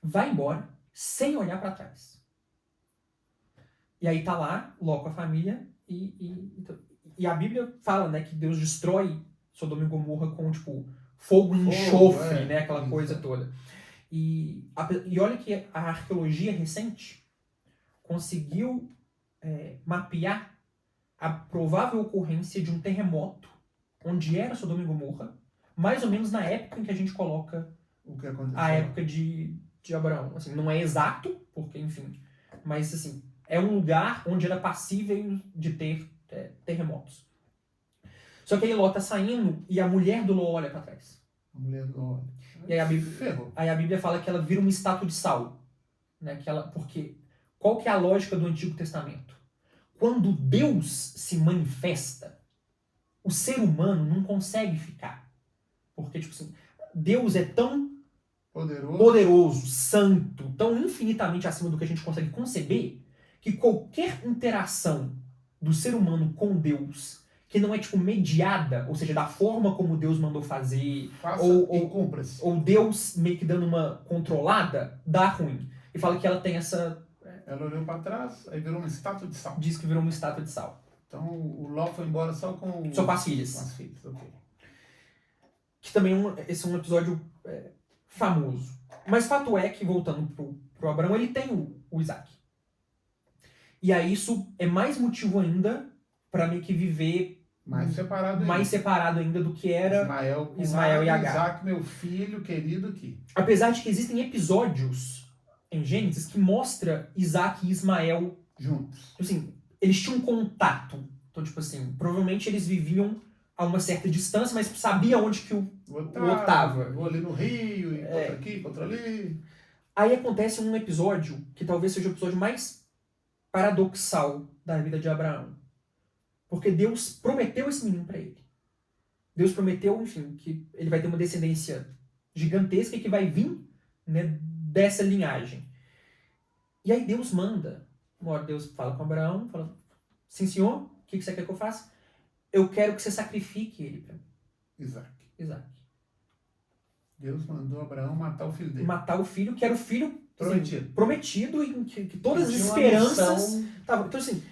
vai embora sem olhar pra trás. E aí tá lá, Ló com a família, e a Bíblia fala, né, que Deus destrói Sodoma e Gomorra com, tipo, fogo e enxofre, né, aquela coisa toda. E olha que a arqueologia recente conseguiu mapear a provável ocorrência de um terremoto onde era Sodoma e Gomorra, mais ou menos na época em que a gente coloca o que aconteceu. A época de Abraão. Assim, não é exato, porque, enfim, mas assim, é um lugar onde era passível de ter terremotos. Só que aí Ló tá saindo e a mulher do Ló olha para trás. A mulher do Ló olha. E aí a Bíblia fala que ela vira uma estátua de sal. Né? Porque qual que é a lógica do Antigo Testamento? Quando Deus se manifesta, o ser humano não consegue ficar. Porque, tipo assim, Deus é tão poderoso, santo, tão infinitamente acima do que a gente consegue conceber, que qualquer interação do ser humano com Deus, que não é tipo mediada, ou seja, da forma como Deus mandou fazer, ou Deus meio que dando uma controlada, dá ruim. E fala que ela tem essa... Ela olhou para trás, aí virou uma estátua de sal. Diz que virou uma estátua de sal. Então o Ló foi embora só com as filhas. Com as filhas, ok. Que também esse é um episódio famoso. Mas fato é que, voltando pro Abraão, ele tem o Isaac. E aí isso é mais motivo ainda para meio que viver mais separado ainda do que era Ismael e Agar. Isaac, meu filho querido aqui. Apesar de que existem episódios em Gênesis que mostra Isaac e Ismael juntos. Assim, eles tinham contato. Então, tipo assim, provavelmente eles viviam a uma certa distância, mas sabia onde que o outro tava. Vou ali no rio, e contra aqui, contra ali. Aí acontece um episódio que talvez seja o episódio mais paradoxal da vida de Abraão. Porque Deus prometeu esse menino para ele. Deus prometeu, enfim, que ele vai ter uma descendência gigantesca que vai vir, né, dessa linhagem. E aí Deus manda. Uma hora Deus fala com Abraão, fala, sim senhor, o que você quer que eu faça? Eu quero que você sacrifique ele para mim. Isaac. Deus mandou Abraão matar o filho dele. Matar o filho, que era o filho prometido e que todas as esperanças... Tavam. Então assim,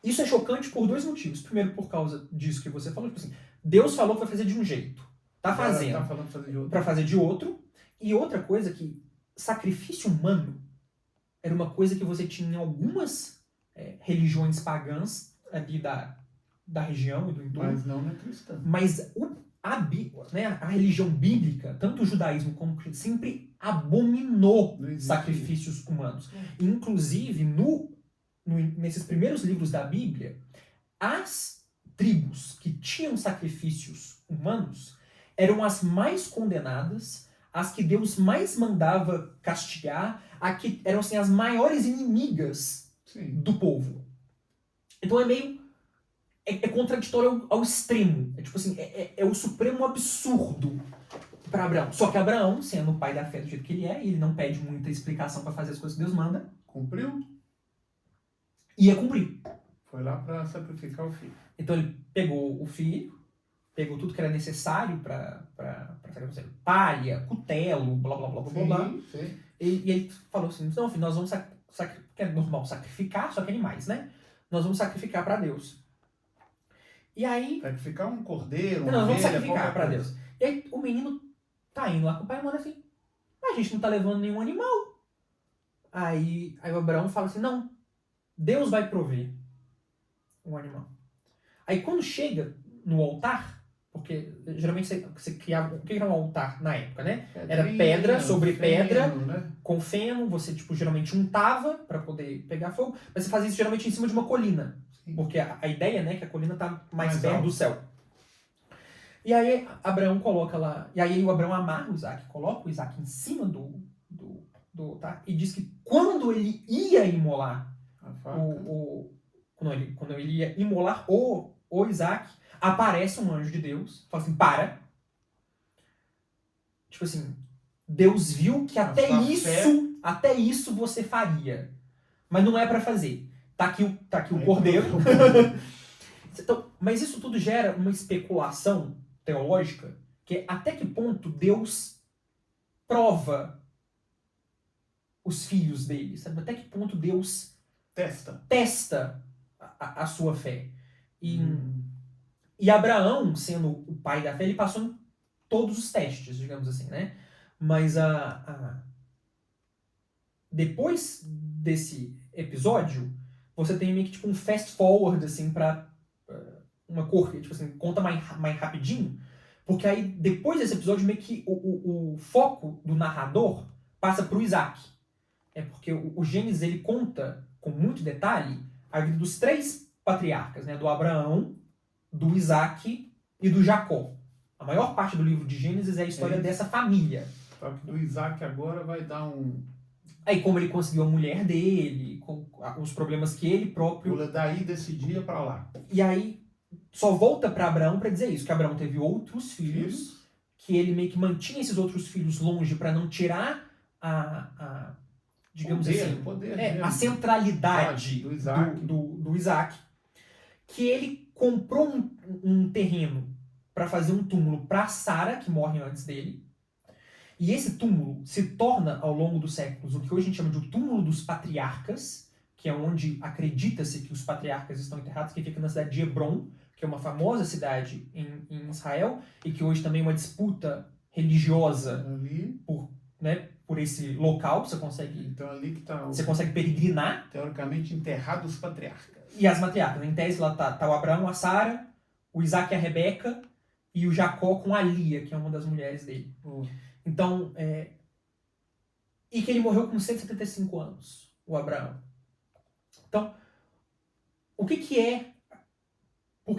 isso é chocante por dois motivos. Primeiro, por causa disso que você falou. Tipo assim, Deus falou que vai fazer de um jeito. Tá fazendo. Tá falando fazer de outro. Pra fazer de outro. E outra coisa que sacrifício humano era uma coisa que você tinha em algumas religiões pagãs ali da região e do entorno. Mas não na cristã. Mas a religião bíblica, tanto o judaísmo como o cristianismo, sempre abominou sacrifícios humanos. Inclusive, nesses primeiros livros da Bíblia, as tribos que tinham sacrifícios humanos eram as mais condenadas, as que Deus mais mandava castigar, que eram assim, as maiores inimigas do povo. Então é meio... É contraditório ao extremo. É tipo assim, é o supremo absurdo para Abraão. Só que Abraão, sendo o pai da fé do jeito que ele é, e ele não pede muita explicação para fazer as coisas que Deus manda. Cumpriu? Ia cumprir. Foi lá para sacrificar o filho. Então ele pegou o filho, pegou tudo que era necessário para sacrificar, palha, cutelo, blá blá blá blá blá. Sim. E ele falou assim, não filho, nós vamos que é normal sacrificar, só que animais, né? Nós vamos sacrificar para Deus. E aí... Sacrificar um cordeiro, nós vamos sacrificar para Deus. E aí o menino tá indo lá com o pai e manda assim, a gente não tá levando nenhum animal. Aí o Abraão fala assim, não, Deus vai prover um animal. Aí quando chega no altar, porque geralmente você criava... O que era um altar na época, né? Era pedra sobre pedra, né? Com feno, você geralmente untava para poder pegar fogo, mas você fazia isso geralmente em cima de uma colina. Porque a ideia, né, que a colina está mais perto do céu. E aí Abraão coloca lá... E aí o Abraão amarra o Isaac, coloca o Isaac em cima tá? E diz que quando ele ia imolar A faca. quando ele ia imolar o Isaac, aparece um anjo de Deus, fala assim, para. Tipo assim, Deus viu que A sua até isso você faria. Mas não é pra fazer. Tá aqui o Aí cordeiro. colocou o cordeiro. Então, mas isso tudo gera uma especulação teológica, que é até que ponto Deus prova os filhos dele, sabe? Até que ponto Deus testa a sua fé. E Abraão, sendo o pai da fé, ele passou em todos os testes, digamos assim, né? Mas depois desse episódio, você tem meio que tipo um fast forward, assim, pra uma corrida, tipo assim, conta mais rapidinho, porque aí depois desse episódio meio que o foco do narrador passa pro Isaac. É porque o Gênesis ele conta com muito detalhe a vida dos 3 patriarcas, né? Do Abraão, do Isaac e do Jacó. A maior parte do livro de Gênesis é a história dessa família. Só que do Isaac agora vai dar um... Aí como ele conseguiu a mulher dele, com os problemas que ele próprio... Pula daí desse dia pra lá. E aí só volta para Abraão para dizer isso, que Abraão teve outros filhos, que ele meio que mantinha esses outros filhos longe para não tirar digamos a centralidade do Isaac, que ele comprou um terreno para fazer um túmulo para Sara, que morre antes dele, e esse túmulo se torna, ao longo dos séculos, o que hoje a gente chama de o túmulo dos patriarcas, que é onde acredita-se que os patriarcas estão enterrados, que fica na cidade de Hebron, que é uma famosa cidade em Israel, e que hoje também é uma disputa religiosa por esse local. Você consegue, então, ali que tá você consegue peregrinar. Teoricamente enterrados os patriarcas. E as matriarcas. Em tese lá tá o Abraão, a Sara, o Isaac e a Rebeca, e o Jacó com a Lia, que é uma das mulheres dele. Então, e que ele morreu com 175 anos, o Abraão. Então, por que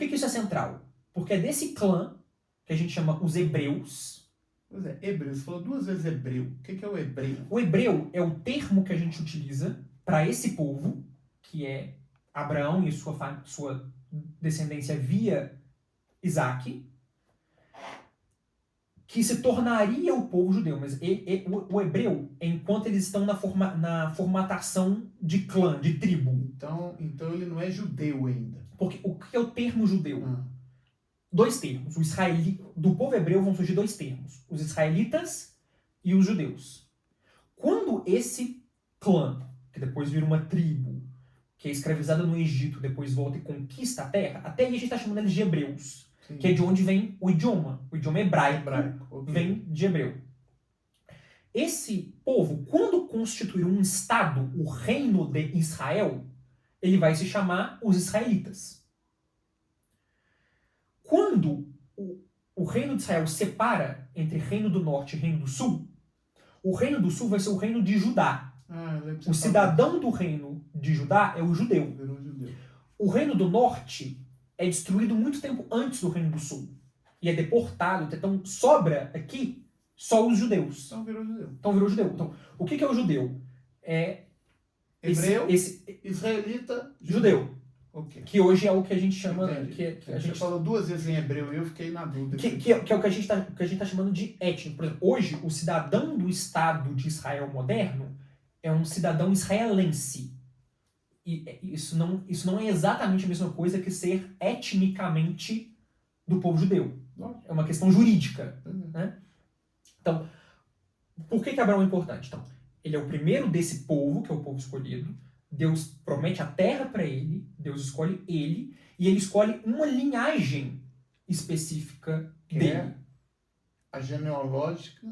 isso é central? Porque é desse clã, que a gente chama os hebreus. Pois é, hebreu. Você falou 2 vezes hebreu. O que é o hebreu? O hebreu é o termo que a gente utiliza para esse povo, que é Abraão e sua descendência via Isaac, que se tornaria o povo judeu. Mas o hebreu é enquanto eles estão na formatação de clã, de tribo. Então ele não é judeu ainda. Porque o que é o termo judeu? 2 termos. Do povo hebreu vão surgir 2 termos. Os israelitas e os judeus. Quando esse clã, que depois vira uma tribo, que é escravizada no Egito, depois volta e conquista a terra, até aí a gente está chamando eles de hebreus. Sim. Que é de onde vem o idioma. O idioma hebraico vem de hebreu. Esse povo, quando constituir um estado, o reino de Israel, ele vai se chamar os israelitas. Quando o reino de Israel separa entre reino do norte e reino do sul, o reino do sul vai ser o reino de Judá. O cidadão do reino de Judá é o judeu. O reino do norte é destruído muito tempo antes do reino do sul. E é deportado. Então sobra aqui só os judeus. Então virou judeu. Então, o que é o judeu? É hebreu, israelita, judeu. Okay. Que hoje é o que a gente chama... a gente falou 2 vezes em hebreu e eu fiquei na dúvida. Que é o que a gente está chamando de étnico. Por exemplo, hoje, o cidadão do Estado de Israel moderno é um cidadão israelense. E isso não é exatamente a mesma coisa que ser etnicamente do povo judeu. É uma questão jurídica. Né? Então, por que Abraão é importante? Então, ele é o primeiro desse povo, que é o povo escolhido. Deus promete a terra para ele, Deus escolhe ele, e ele escolhe uma linhagem específica dele. É a genealógica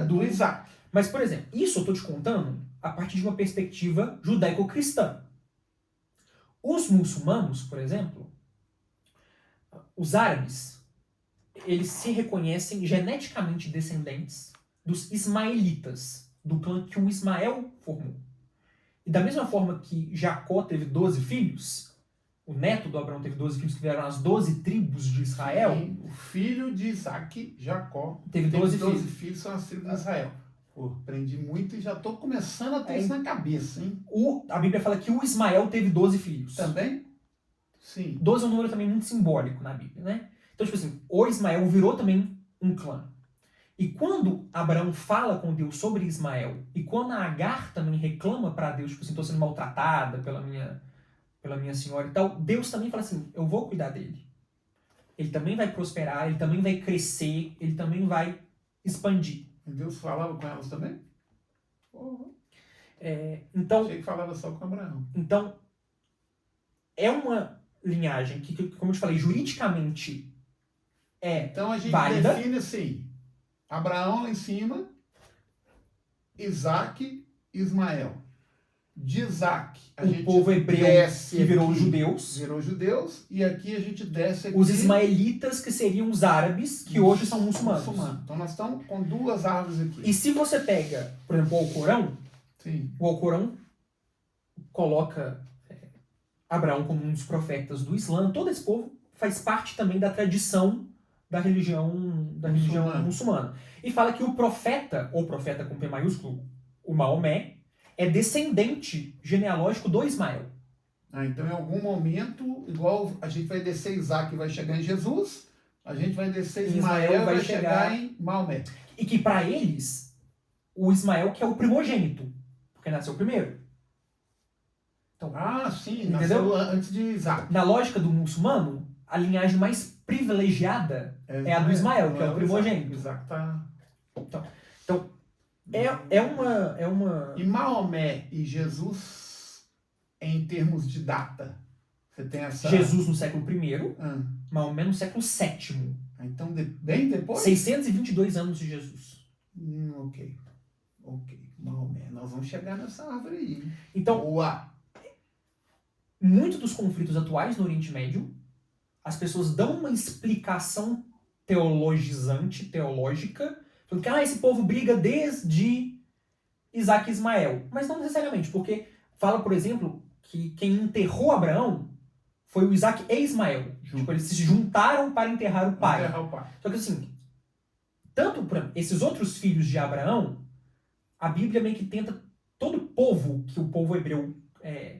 do Isaac. Mas, por exemplo, isso eu estou te contando a partir de uma perspectiva judaico-cristã. Os muçulmanos, por exemplo, os árabes, eles se reconhecem geneticamente descendentes dos ismaelitas, do clã que o Ismael formou. E da mesma forma que Jacó teve 12 filhos, o neto do Abraão teve 12 filhos que vieram as 12 tribos de Israel. Sim, o filho de Isaac, Jacó, teve 12 filhos, são as tribos de Israel. Pô, aprendi muito e já tô começando a ter isso na cabeça, hein? A Bíblia fala que o Ismael teve 12 filhos. Também? Sim. 12 é um número também muito simbólico na Bíblia, né? Então, tipo assim, o Ismael virou também um clã. E quando Abraão fala com Deus sobre Ismael, e quando a Agar também reclama para Deus, tipo assim, estou sendo maltratada pela minha senhora e tal, Deus também fala assim, eu vou cuidar dele. Ele também vai prosperar, ele também vai crescer, ele também vai expandir. E Deus falava com elas também? Então, Achei que falava só com Abraão. Então, é uma linhagem que, como eu te falei, juridicamente Então a gente válida. define assim, Abraão lá em cima, Isaac, Ismael. De Isaac, a gente povo hebreu desce que virou aqui, judeus. Virou judeus, e aqui a gente desce aqui. Os ismaelitas, que seriam os árabes, que hoje são muçulmanos. Então nós estamos com duas árvores aqui. E se você pega, por exemplo, o Alcorão, Sim. o Alcorão coloca Abraão como um dos profetas do Islã. Todo esse povo faz parte também da tradição da religião muçulmana. E fala que o profeta, ou profeta com P maiúsculo, o Maomé, é descendente genealógico do Ismael. Então, em algum momento, igual a gente vai descer Isaac e vai chegar em Jesus, a gente vai descer Ismael e vai chegar em Maomé. E que para eles, o Ismael que é o primogênito, porque nasceu primeiro. Então, sim, entendeu? Nasceu antes de Isaac. Na lógica do muçulmano, a linhagem mais privilegiada é a do Ismael, que é o primogênito. Isaac tá... Então, é uma... E Maomé e Jesus, em termos de data, você tem essa... Jesus no século I, Maomé no século VII. Então, bem depois? 622 anos de Jesus. Ok. Maomé, nós vamos chegar nessa árvore aí. Então, boa! Muitos dos conflitos atuais no Oriente Médio, as pessoas dão uma explicação teológica, falando que esse povo briga desde Isaac e Ismael. Mas não necessariamente, porque fala, por exemplo, que quem enterrou Abraão foi o Isaac e Ismael. Tipo, eles se juntaram para enterrar o pai. Só que assim, tanto por esses outros filhos de Abraão, a Bíblia meio que tenta, todo povo que o povo hebreu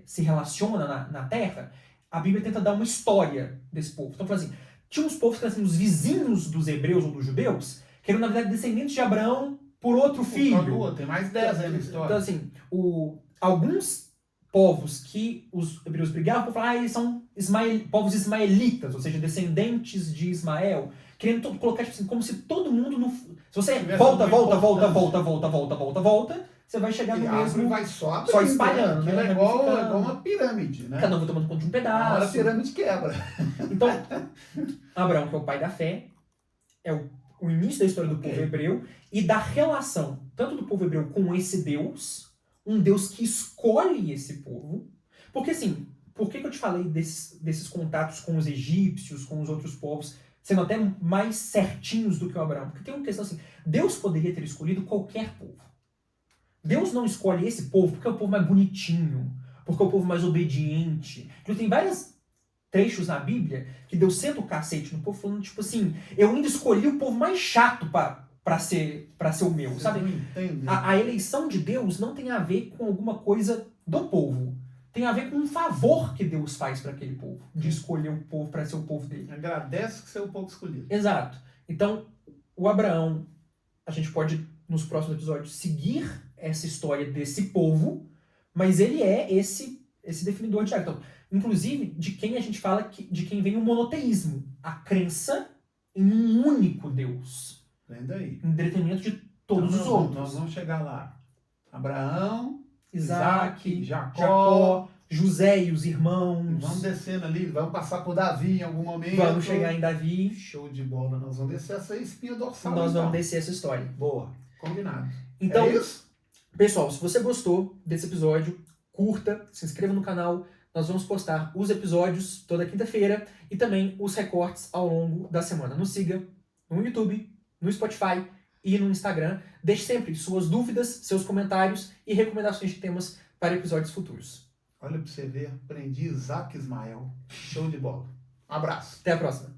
se relaciona na terra, a Bíblia tenta dar uma história desse povo. Então, assim, tinha uns povos que eram assim, os vizinhos dos hebreus ou dos judeus, que eram, na verdade, descendentes de Abraão por outro filho. Tem mais 10 aí na história. Então, assim, alguns povos que os hebreus brigavam, por falar, eles são povos ismaelitas, ou seja, descendentes de Ismael, querendo colocar, tipo assim, como se todo mundo... Se você volta, você vai chegar no mesmo... Vai só espalhando, né? É igual uma pirâmide, né? Cada um vai tomando conta de um pedaço. A pirâmide quebra. Então, Abraão, que é o pai da fé, é o início da história do povo hebreu e da relação, tanto do povo hebreu com esse Deus, um Deus que escolhe esse povo. Porque, assim, por que eu te falei desses contatos com os egípcios, com os outros povos, sendo até mais certinhos do que o Abraão? Porque tem uma questão assim, Deus poderia ter escolhido qualquer povo. Deus não escolhe esse povo porque é o povo mais bonitinho, porque é o povo mais obediente. Então, tem vários trechos na Bíblia que Deus senta o cacete no povo falando, tipo assim, eu ainda escolhi o povo mais chato para ser o meu, sabe? A eleição de Deus não tem a ver com alguma coisa do povo. Tem a ver com um favor que Deus faz para aquele povo, de escolher o povo para ser o povo dele. Agradece que ser o povo escolhido. Exato. Então, o Abraão, a gente pode, nos próximos episódios, seguir essa história desse povo, mas ele é esse definidor de então, inclusive, de quem a gente fala, de quem vem o monoteísmo, a crença em um único Deus. Vem daí. Em detrimento de todos os outros. Nós vamos chegar lá. Abraão, Isaac, Jacó, José e os irmãos. Vamos descendo ali, vamos passar por Davi em algum momento. Vamos chegar em Davi. Show de bola, nós vamos descer essa espinha dorsal. Nós vamos descer essa história. Boa, combinado. Então, é isso? Pessoal, se você gostou desse episódio, curta, se inscreva no canal. Nós vamos postar os episódios toda quinta-feira e também os recortes ao longo da semana. Nos siga no YouTube, no Spotify e no Instagram. Deixe sempre suas dúvidas, seus comentários e recomendações de temas para episódios futuros. Olha para você ver, aprendi Isaac e Ismael. Show de bola. Um abraço. Até a próxima.